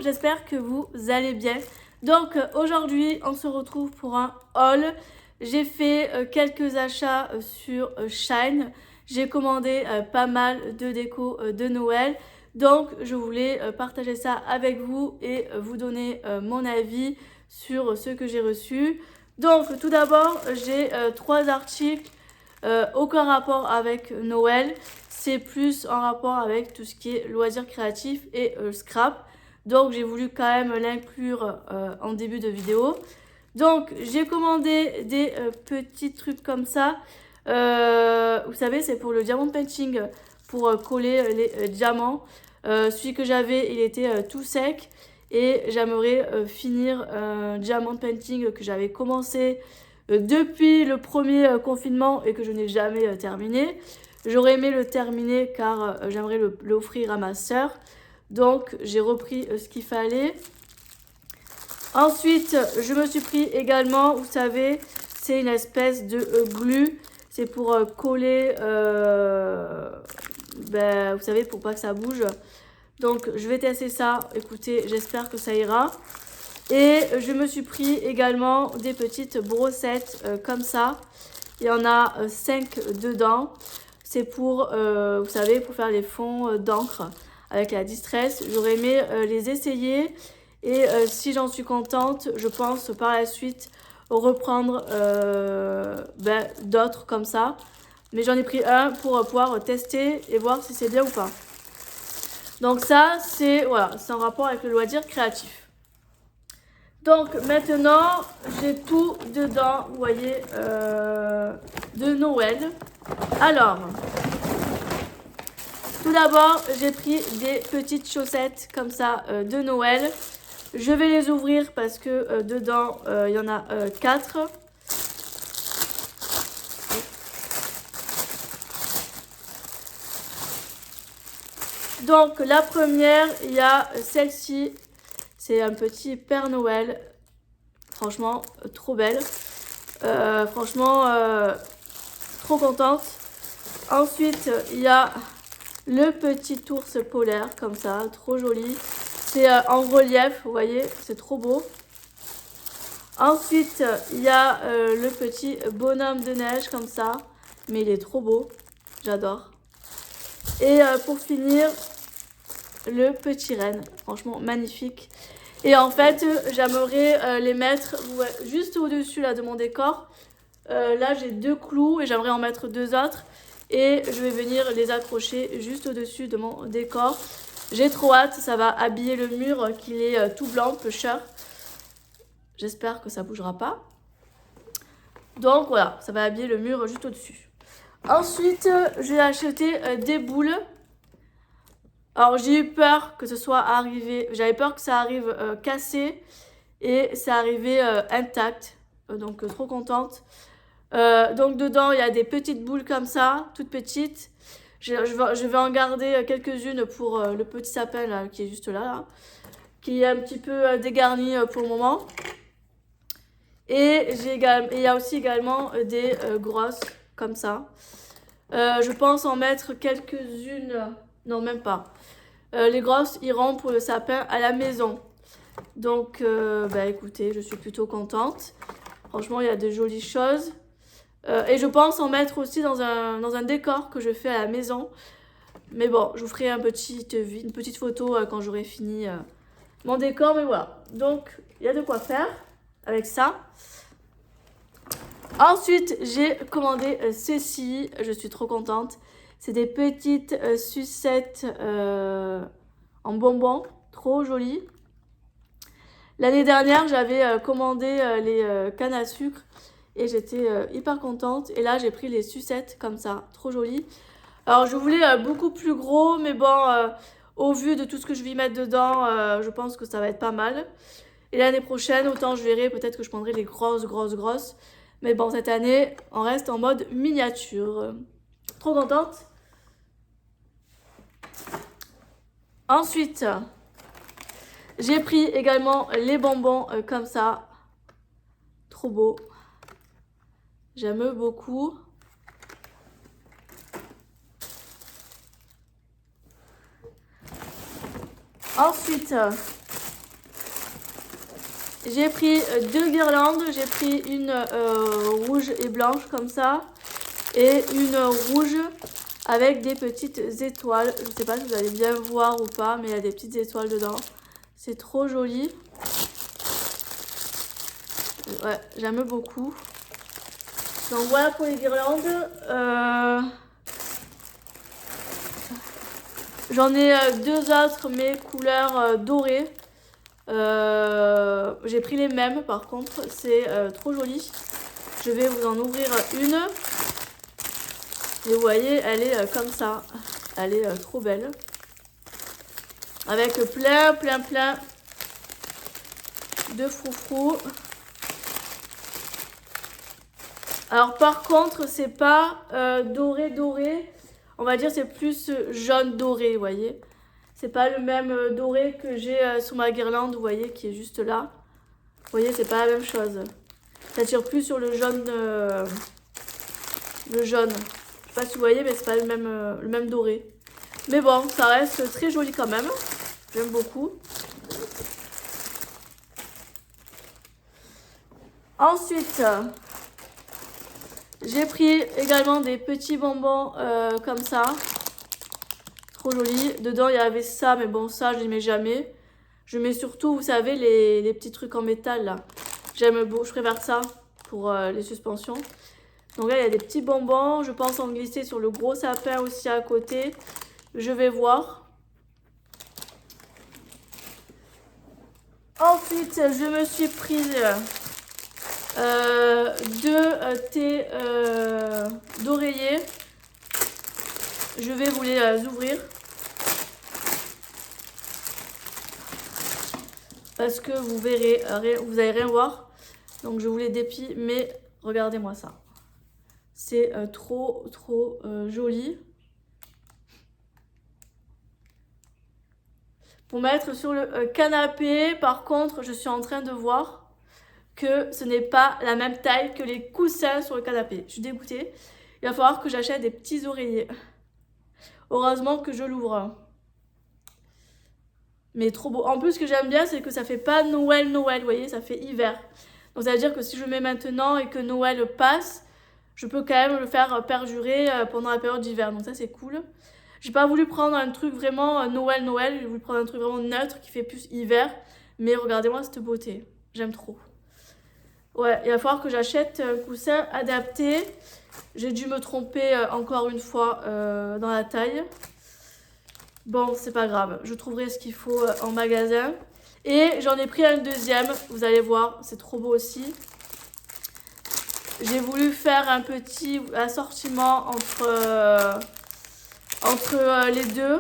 j'espère que vous allez bien. Donc aujourd'hui, on se retrouve pour un haul. J'ai fait quelques achats sur Shein. J'ai commandé pas mal de déco de Noël. Donc je voulais partager ça avec vous et vous donner mon avis sur ce que j'ai reçu. Donc tout d'abord, j'ai 3 articles aucun rapport avec Noël. C'est plus en rapport avec tout ce qui est loisirs créatifs et scrap. Donc j'ai voulu quand même l'inclure en début de vidéo. Donc j'ai commandé des petits trucs comme ça. Vous savez, c'est pour le diamond painting, pour coller les diamants. Celui que j'avais, il était tout sec. Et j'aimerais finir un diamond painting que j'avais commencé depuis le premier confinement et que je n'ai jamais terminé. J'aurais aimé le terminer car j'aimerais l'offrir à ma sœur. Donc j'ai repris ce qu'il fallait. Ensuite, je me suis pris également, vous savez, c'est une espèce de glue. C'est pour coller, vous savez, pour pas que ça bouge. Donc je vais tester ça. Écoutez, j'espère que ça ira. Et je me suis pris également des petites brossettes comme ça. Il y en a 5 dedans. C'est pour, vous savez, pour faire les fonds d'encre avec la Distress. J'aurais aimé les essayer. Et si j'en suis contente, je pense par la suite reprendre d'autres comme ça. Mais j'en ai pris un pour pouvoir tester et voir si c'est bien ou pas. Donc ça, c'est voilà, c'est en rapport avec le loisir créatif. Donc maintenant, j'ai tout dedans, vous voyez, de Noël. Alors, tout d'abord, j'ai pris des petites chaussettes comme ça de Noël. Je vais les ouvrir parce que dedans, il y en a 4. Donc la première, il y a celle-ci. C'est un petit Père Noël. Franchement, trop belle. Franchement, trop contente. Ensuite, il y a le petit ours polaire, comme ça, trop joli. C'est en relief, vous voyez, c'est trop beau. Ensuite, il y a le petit bonhomme de neige, comme ça. Mais il est trop beau, j'adore. Et pour finir, le petit renne, franchement magnifique. Et en fait, j'aimerais les mettre juste au-dessus là de mon décor. Là, j'ai 2 clous et j'aimerais en mettre 2 autres. Et je vais venir les accrocher juste au-dessus de mon décor. J'ai trop hâte, ça va habiller le mur qu'il est tout blanc, peu cher. J'espère que ça bougera pas. Donc voilà, ça va habiller le mur juste au-dessus. Ensuite, j'ai acheté des boules. Alors j'ai eu peur que ce soit arrivé, j'avais peur que ça arrive cassé et c'est arrivé intact, donc trop contente. Donc dedans il y a des petites boules comme ça, toutes petites. Je vais en garder quelques-unes pour le petit sapin là, qui est juste là, qui est un petit peu dégarni pour le moment. Et il y a aussi également des grosses comme ça. Je pense en mettre quelques-unes, non même pas. Les grosses iront pour le sapin à la maison. Donc, écoutez, je suis plutôt contente. Franchement, il y a de jolies choses. Et je pense en mettre aussi dans un décor que je fais à la maison. Mais bon, je vous ferai une petite photo quand j'aurai fini mon décor. Mais voilà. Donc, il y a de quoi faire avec ça. Ensuite, j'ai commandé ceci. Je suis trop contente. C'est des petites sucettes en bonbons, trop jolies. L'année dernière, j'avais commandé les cannes à sucre et j'étais hyper contente. Et là, j'ai pris les sucettes comme ça, trop jolies. Alors, je voulais beaucoup plus gros, mais bon, au vu de tout ce que je vais y mettre dedans, je pense que ça va être pas mal. Et l'année prochaine, autant je verrai, peut-être que je prendrai les grosses. Mais bon, cette année, on reste en mode miniature. Trop contente. Ensuite, j'ai pris également les bonbons comme ça. Trop beau. J'aime beaucoup. Ensuite, J'ai pris 2 guirlandes. J'ai pris une rouge et blanche comme ça. Et une rouge avec des petites étoiles. Je ne sais pas si vous allez bien voir ou pas, mais il y a des petites étoiles dedans. C'est trop joli. Ouais, j'aime beaucoup. Donc voilà pour les guirlandes. J'en ai 2 autres, mais couleurs dorées. J'ai pris les mêmes par contre, c'est trop joli. Je vais vous en ouvrir une. Et vous voyez, elle est comme ça. Elle est trop belle. Avec plein de froufrous. Alors par contre, c'est pas doré. On va dire c'est plus jaune doré, vous voyez. C'est pas le même doré que j'ai sur ma guirlande, vous voyez, qui est juste là. Vous voyez, c'est pas la même chose. Ça tire plus sur le jaune. Je sais pas si vous voyez, mais c'est pas le même doré. Mais bon, ça reste très joli quand même. J'aime beaucoup. Ensuite, j'ai pris également des petits bonbons comme ça. Trop joli. Dedans, il y avait ça, mais bon, ça, je ne les mets jamais. Je mets surtout, vous savez, les petits trucs en métal, là. J'aime beaucoup, je préfère ça pour les suspensions. Donc là, il y a des petits bonbons. Je pense en glisser sur le gros sapin aussi à côté. Je vais voir. Ensuite, je me suis prise 2 thés d'oreiller. Je vais vous les ouvrir. Parce que vous verrez, vous allez rien voir. Donc je vous les déplie, mais regardez-moi ça. C'est trop joli. Pour mettre sur le canapé, par contre, je suis en train de voir que ce n'est pas la même taille que les coussins sur le canapé. Je suis dégoûtée. Il va falloir que j'achète des petits oreillers. Heureusement que je l'ouvre. Mais trop beau. En plus, ce que j'aime bien, c'est que ça fait pas Noël, vous voyez, ça fait hiver. Donc ça veut dire que si je le mets maintenant et que Noël passe, je peux quand même le faire perdurer pendant la période d'hiver. Donc ça, c'est cool. J'ai pas voulu prendre un truc vraiment Noël. J'ai voulu prendre un truc vraiment neutre qui fait plus hiver. Mais regardez-moi cette beauté. J'aime trop. Ouais, il va falloir que j'achète un coussin adapté. J'ai dû me tromper encore une fois dans la taille. Bon, c'est pas grave. Je trouverai ce qu'il faut en magasin. Et j'en ai pris un deuxième. Vous allez voir, c'est trop beau aussi. J'ai voulu faire un petit assortiment entre les deux.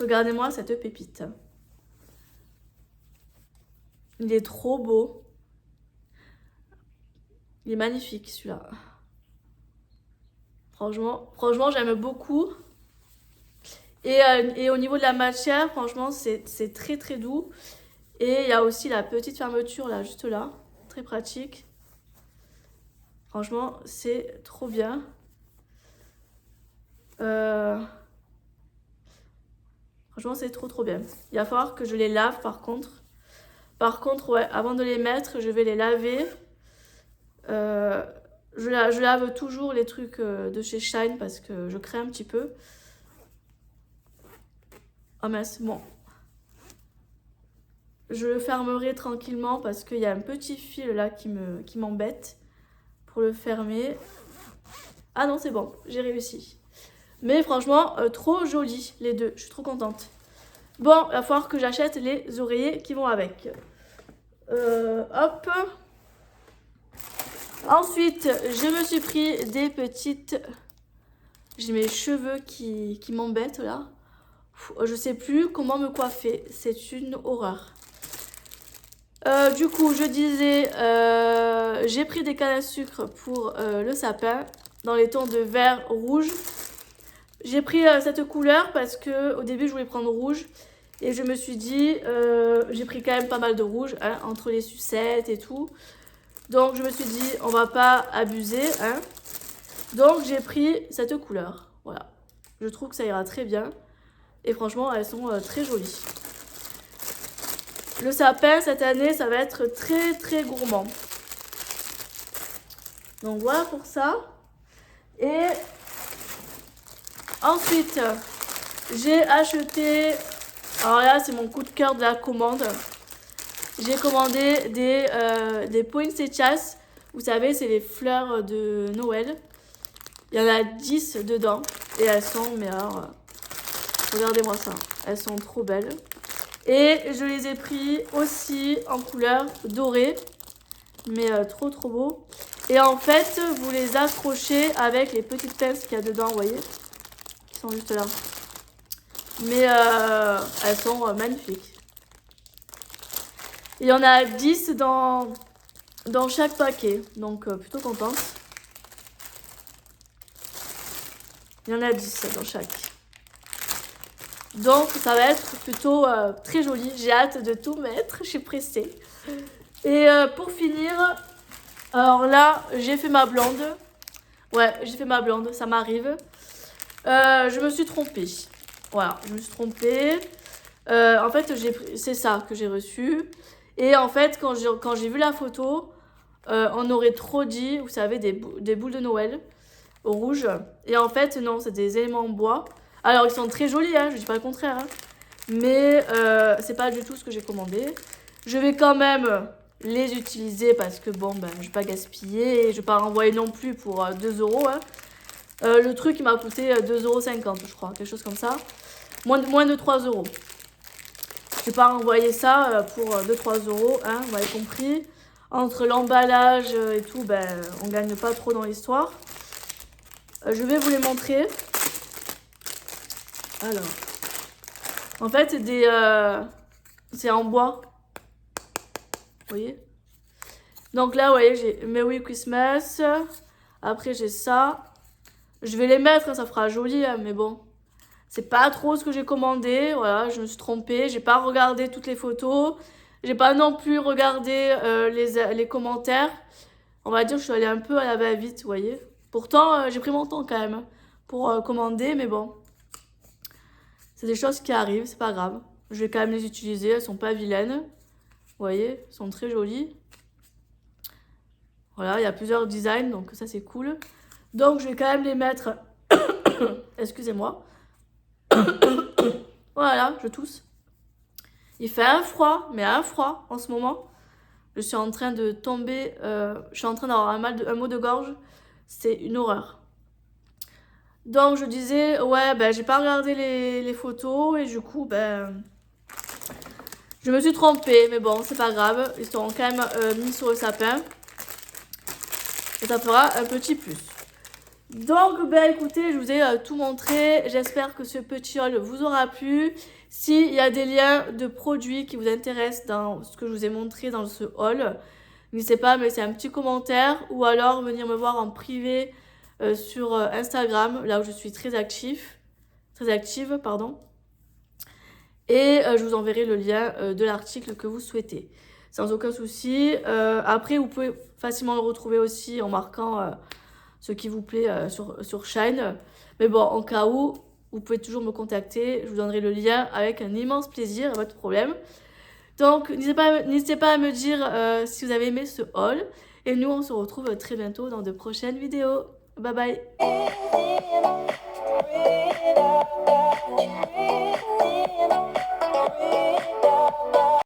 Regardez-moi cette pépite. Il est trop beau. Il est magnifique celui-là. Franchement, j'aime beaucoup. Et au niveau de la matière, franchement, c'est très doux. Et il y a aussi la petite fermeture là, juste là. Très pratique. Franchement, c'est trop bien. Franchement, c'est trop bien. Il va falloir que je les lave par contre. Par contre, ouais, avant de les mettre, je vais les laver. Je lave toujours les trucs de chez Shine parce que je crains un petit peu. Ah mince, bon. Je le fermerai tranquillement parce qu'il y a un petit fil là qui m'embête pour le fermer. Ah non, c'est bon, j'ai réussi. Mais franchement, trop joli les deux, je suis trop contente. Bon, il va falloir que j'achète les oreillers qui vont avec. Hop. Ensuite, je me suis pris des petites... J'ai mes cheveux qui m'embêtent là. Je sais plus comment me coiffer. C'est une horreur. Du coup, je disais, j'ai pris des cannes à sucre pour le sapin dans les tons de vert, rouge. J'ai pris cette couleur parce que au début, je voulais prendre rouge. Et je me suis dit, j'ai pris quand même pas mal de rouge hein, entre les sucettes et tout. Donc, je me suis dit, on va pas abuser. Hein. Donc, j'ai pris cette couleur. Voilà. Je trouve que ça ira très bien. Et franchement, elles sont très jolies. le sapin, cette année, ça va être très très gourmand. Donc voilà pour ça. Et ensuite, j'ai acheté... Alors là, c'est mon coup de cœur de la commande. J'ai commandé des poinsettias. Vous savez, c'est les fleurs de Noël. Il y en a 10 dedans. Et elles sont, mais alors... regardez-moi ça. Elles sont trop belles. Et je les ai pris aussi en couleur dorée. Mais trop trop beau. Et en fait, vous les accrochez avec les petites pinces qu'il y a dedans, vous voyez. Qui sont juste là. Mais elles sont magnifiques. Il y en a 10 dans chaque paquet. Donc plutôt contente. Il y en a 10 dans chaque. Donc ça va être plutôt très joli. J'ai hâte de tout mettre. Je suis pressée. Et pour finir, alors là, j'ai fait ma blonde. Ouais, j'ai fait ma blonde, ça m'arrive. Je me suis trompée. Voilà, je me suis trompée. En fait, c'est ça que j'ai reçu. Et en fait, quand j'ai vu la photo, on aurait trop dit, vous savez, des boules de Noël rouges. Et en fait, non, c'est des éléments en bois. Alors, ils sont très jolis, hein, je dis pas le contraire. Hein. Mais c'est pas du tout ce que j'ai commandé. Je vais quand même les utiliser parce que bon, ben, je vais pas gaspiller. Et je vais pas renvoyer non plus pour 2 euros. Hein. Le truc, il m'a coûté 2,50 €, je crois, quelque chose comme ça. Moins de 3 euros. Je vais pas renvoyer ça pour 2-3 euros, hein, vous m'avez compris. Entre l'emballage et tout, ben, on gagne pas trop dans l'histoire. Je vais vous les montrer. Alors, en fait, c'est en bois. Vous voyez? Donc là, vous voyez, j'ai Merry Christmas. Après, j'ai ça. Je vais les mettre, hein, ça fera joli, hein, mais bon. C'est pas trop ce que j'ai commandé. Voilà, je me suis trompée. J'ai pas regardé toutes les photos. J'ai pas non plus regardé les commentaires. On va dire que je suis allée un peu à la va-vite, vous voyez. Pourtant, j'ai pris mon temps quand même pour commander, mais bon. C'est des choses qui arrivent, c'est pas grave. Je vais quand même les utiliser, elles sont pas vilaines. Vous voyez, elles sont très jolies. Voilà, il y a plusieurs designs, donc ça c'est cool. Donc je vais quand même les mettre... Excusez-moi. Voilà, je tousse. Il fait un froid, mais un froid en ce moment. Je suis en train de tomber, je suis en train d'avoir un mot de gorge. C'est une horreur. Donc je disais, ouais, ben j'ai pas regardé les photos et du coup, ben je me suis trompée. Mais bon, c'est pas grave, ils seront quand même mis sur le sapin. Et ça fera un petit plus. Donc, ben écoutez, je vous ai tout montré. J'espère que ce petit haul vous aura plu. S'il y a des liens de produits qui vous intéressent dans ce que je vous ai montré dans ce haul, n'hésitez pas à me laisser un petit commentaire ou alors venir me voir en privé sur Instagram, là où je suis très active, pardon. Et je vous enverrai le lien de l'article que vous souhaitez. Sans aucun souci. Après, vous pouvez facilement le retrouver aussi en marquant ce qui vous plaît sur Shein. Mais bon, en cas où, vous pouvez toujours me contacter. Je vous donnerai le lien avec un immense plaisir, pas de problème. Donc, n'hésitez pas à me dire si vous avez aimé ce haul. Et nous, on se retrouve très bientôt dans de prochaines vidéos. Bye bye!